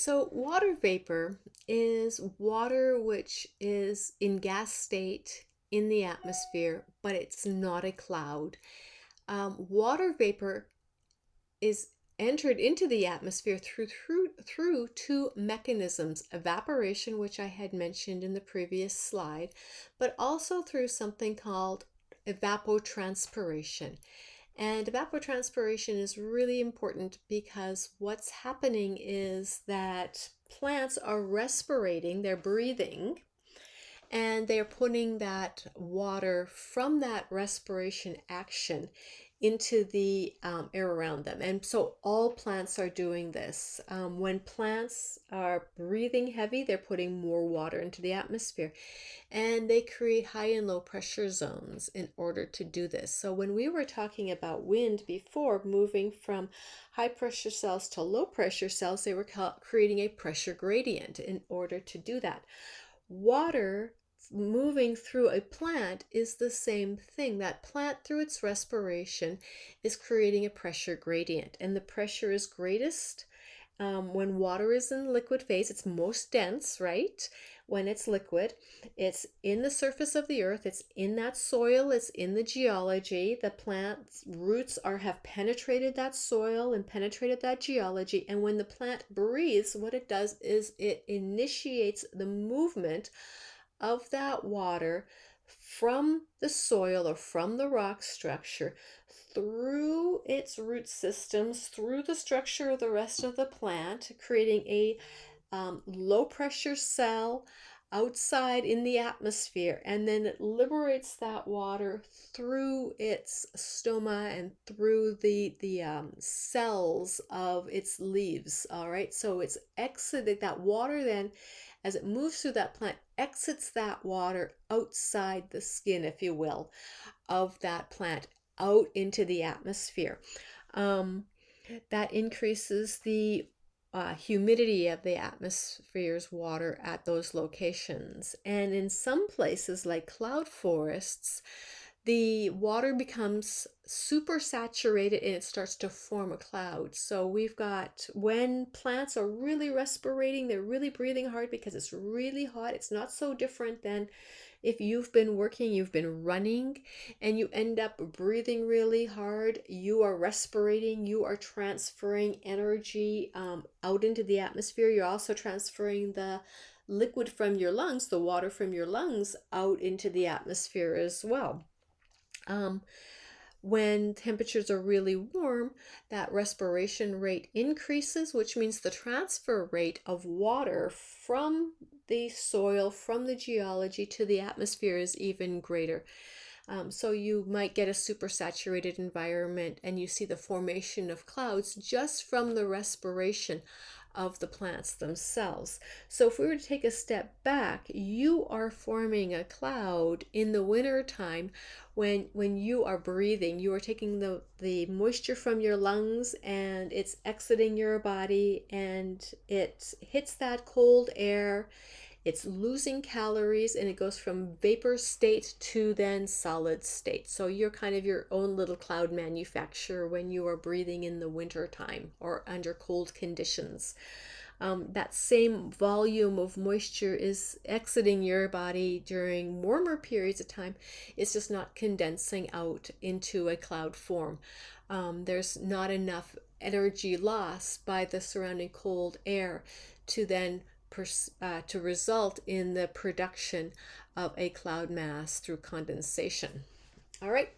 So, water vapor is water which is in gas state in the atmosphere, but it's not a cloud. Water vapor is entered into the atmosphere through two mechanisms: evaporation, which I had mentioned in the previous slide, but also through something called evapotranspiration. And evapotranspiration is really important because what's happening is that plants are respirating, they're breathing, and they're putting that water from that respiration action into the air around them. And so all plants are doing this. When plants are breathing heavy, they're putting more water into the atmosphere, and they create high and low pressure zones in order to do this. So when we were talking about wind before, moving from high pressure cells to low pressure cells, they were creating a pressure gradient in order to do that. Water moving through a plant is the same thing. That plant, through its respiration, is creating a pressure gradient, and the pressure is greatest when water is in liquid phase. It's most dense, right? When it's liquid, it's in the surface of the earth, it's in that soil, it's in the geology. The plant's roots have penetrated that soil and penetrated that geology. And when the plant breathes, what it does is it initiates the movement of that water from the soil or from the rock structure through its root systems, through the structure of the rest of the plant, creating a low pressure cell outside in the atmosphere, and then it liberates that water through its stoma and through the cells of its leaves. All right, so it's exiting that water. Then as it moves through that plant, exits that water outside the skin, if you will, of that plant, out into the atmosphere. um, that increases the humidity of the atmosphere's water at those locations. And in some places, like cloud forests, the water becomes super saturated and it starts to form a cloud. So we've got, when plants are really respirating, they're really breathing hard because it's really hot. It's not so different than if you've been working, you've been running, and you end up breathing really hard. You are respirating, you are transferring energy out into the atmosphere. You're also transferring the liquid from your lungs, the water from your lungs, out into the atmosphere as well. Um, when temperatures are really warm, that respiration rate increases, which means the transfer rate of water from the soil, from the geology to the atmosphere is even greater. So you might get a supersaturated environment and you see the formation of clouds just from the respiration of the plants themselves. So if we were to take a step back, you are forming a cloud in the winter time when you are breathing. You are taking the moisture from your lungs and it's exiting your body, and it hits that cold air. It's losing calories and it goes from vapor state to then solid state. So you're kind of your own little cloud manufacturer when you are breathing in the winter time or under cold conditions. That same volume of moisture is exiting your body during warmer periods of time. It's just not condensing out into a cloud form. There's not enough energy loss by the surrounding cold air to then to result in the production of a cloud mass through condensation. All right,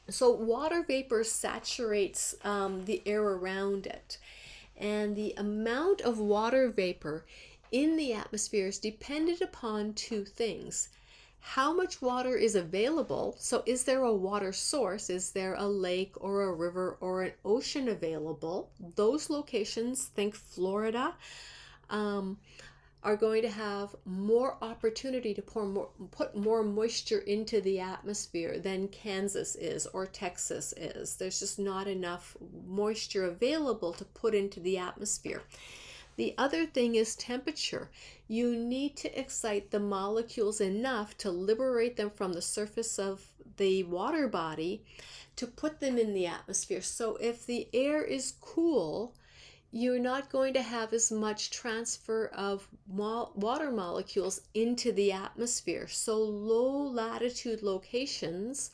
so water vapor saturates the air around it, and the amount of water vapor in the atmosphere is dependent upon two things: how much water is available. So is there a water source? Is there a lake or a river or an ocean available? Those locations, think Florida, um, are going to have more opportunity to put more moisture into the atmosphere than Kansas is or Texas is. There's just not enough moisture available to put into the atmosphere. The other thing is temperature. You need to excite the molecules enough to liberate them from the surface of the water body to put them in the atmosphere. So if the air is cool, you're not going to have as much transfer of water molecules into the atmosphere. So low latitude locations,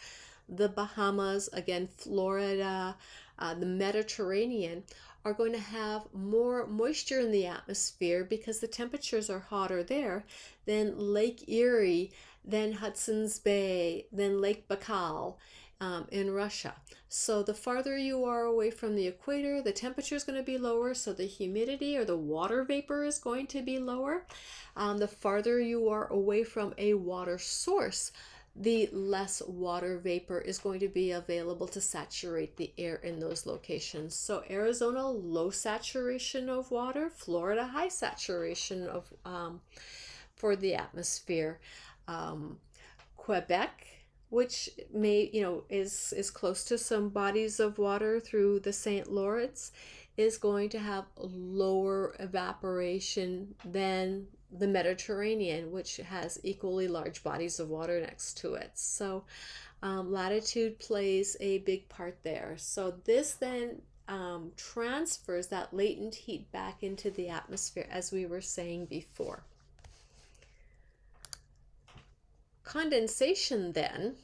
the Bahamas, again, Florida, the Mediterranean, are going to have more moisture in the atmosphere because the temperatures are hotter there than Lake Erie, than Hudson's Bay, than Lake Baikal in Russia. So the farther you are away from the equator, the temperature is going to be lower, so the humidity or the water vapor is going to be lower. The farther you are away from a water source, the less water vapor is going to be available to saturate the air in those locations. So Arizona, low saturation of water. Florida, high saturation of for the atmosphere. Quebec, which may, is close to some bodies of water through the St. Lawrence, is going to have lower evaporation than the Mediterranean, which has equally large bodies of water next to it. So latitude plays a big part there. So this then transfers that latent heat back into the atmosphere, as we were saying before. Condensation then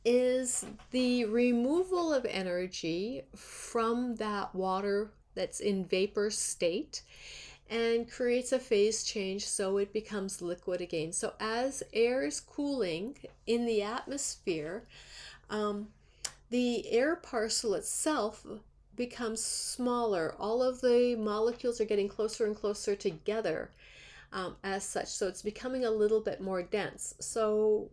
is the removal of energy from that water that's in vapor state and creates a phase change, so it becomes liquid again. So as air is cooling in the atmosphere, the air parcel itself becomes smaller. All of the molecules are getting closer and closer together as such. So it's becoming a little bit more dense. So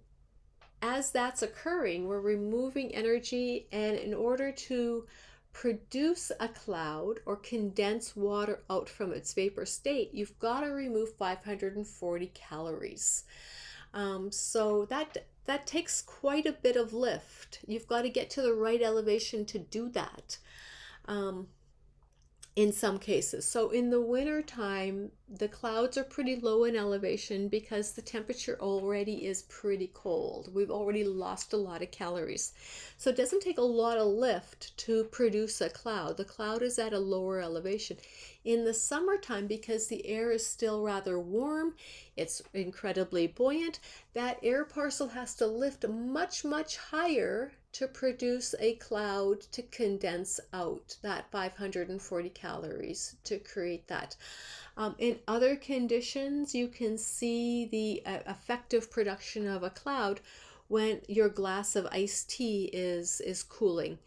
as that's occurring, we're removing energy, and in order to produce a cloud or condense water out from its vapor state, you've got to remove 540 calories. So that takes quite a bit of lift. You've got to get to the right elevation to do that. In some cases. So in the winter time, the clouds are pretty low in elevation because the temperature already is pretty cold. We've already lost a lot of calories. So it doesn't take a lot of lift to produce a cloud. The cloud is at a lower elevation. In the summertime, because the air is still rather warm, it's incredibly buoyant, that air parcel has to lift much, much higher to produce a cloud to condense out that 540 calories to create that. In other conditions, you can see the effective production of a cloud when your glass of iced tea is cooling.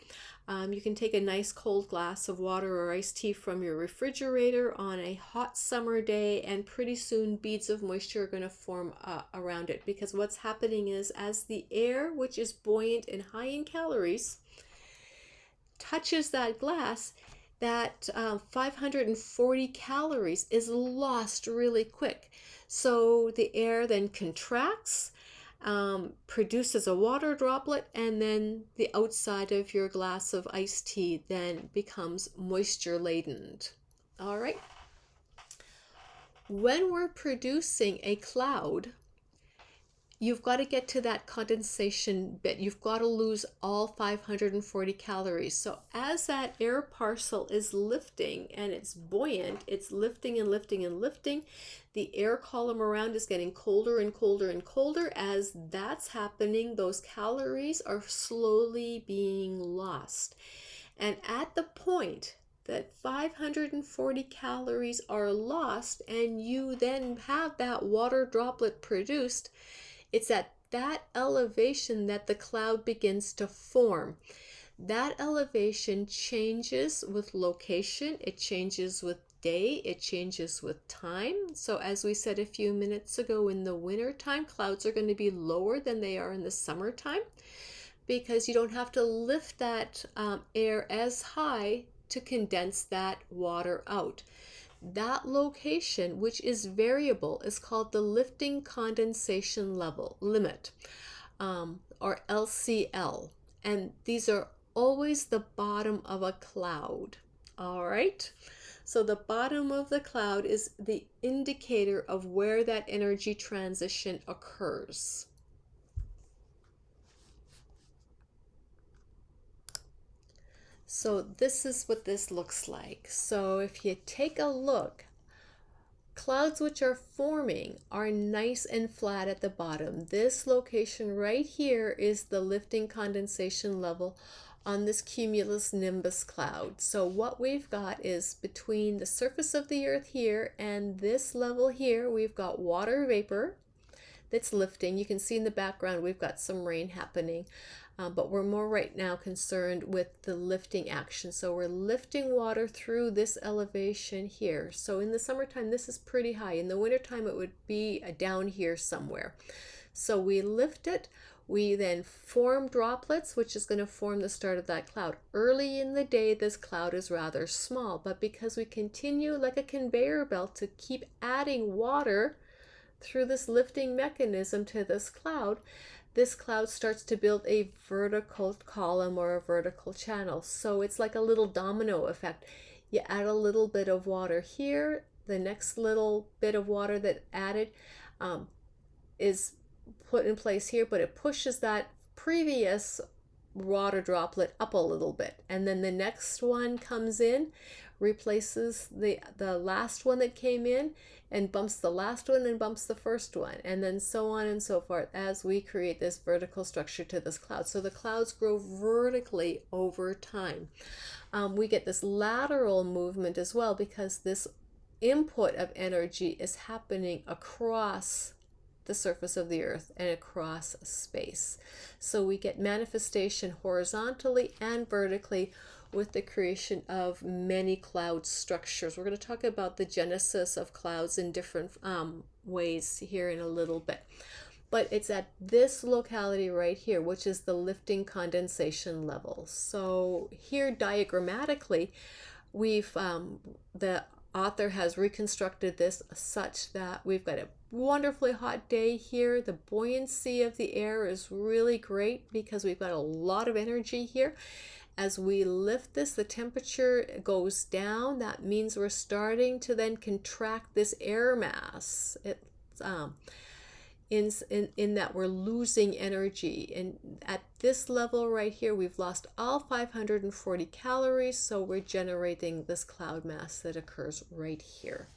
You can take a nice cold glass of water or iced tea from your refrigerator on a hot summer day, and pretty soon beads of moisture are going to form around it, because what's happening is, as the air, which is buoyant and high in calories, touches that glass, that 540 calories is lost really quick. So the air then contracts, produces a water droplet, and then the outside of your glass of iced tea then becomes moisture laden. All right. When we're producing a cloud, you've got to get to that condensation bit. You've got to lose all 540 calories. So as that air parcel is lifting and it's buoyant, it's lifting and lifting and lifting. The air column around is getting colder and colder and colder. As that's happening, those calories are slowly being lost. And at the point that 540 calories are lost and you then have that water droplet produced, it's at that elevation that the cloud begins to form. That elevation changes with location, it changes with day, it changes with time. So as we said a few minutes ago, in the winter time, clouds are going to be lower than they are in the summertime, because you don't have to lift that air as high to condense that water out. That location, which is variable, is called the lifting condensation level limit, or LCL. And these are always the bottom of a cloud. All right. So the bottom of the cloud is the indicator of where that energy transition occurs. So this is what this looks like. So if you take a look, clouds which are forming are nice and flat at the bottom. This location right here is the lifting condensation level on this cumulus nimbus cloud. So what we've got is between the surface of the earth here and this level here, we've got water vapor that's lifting. You can see in the background we've got some rain happening, but we're more right now concerned with the lifting action. So we're lifting water through this elevation here. So in the summertime this is pretty high. In the wintertime it would be down here somewhere. So we lift it. We then form droplets, which is going to form the start of that cloud. Early in the day, this cloud is rather small, but because we continue like a conveyor belt to keep adding water through this lifting mechanism to this cloud starts to build a vertical column or a vertical channel. So it's like a little domino effect. You add a little bit of water here, the next little bit of water that added is put in place here, but it pushes that previous water droplet up a little bit, and then the next one comes in, replaces the last one that came in, and bumps the last one and bumps the first one, and then so on and so forth as we create this vertical structure to this cloud. So the clouds grow vertically over time. We get this lateral movement as well because this input of energy is happening across the surface of the earth and across space. So we get manifestation horizontally and vertically with the creation of many cloud structures. We're going to talk about the genesis of clouds in different ways here in a little bit. But it's at this locality right here, which is the lifting condensation level. So here diagrammatically, we've the author has reconstructed this such that we've got a wonderfully hot day here. The buoyancy of the air is really great because we've got a lot of energy here. As we lift this, the temperature goes down. That means we're starting to then contract this air mass. It's in that we're losing energy, and at this level right here we've lost all 540 calories, so we're generating this cloud mass that occurs right here.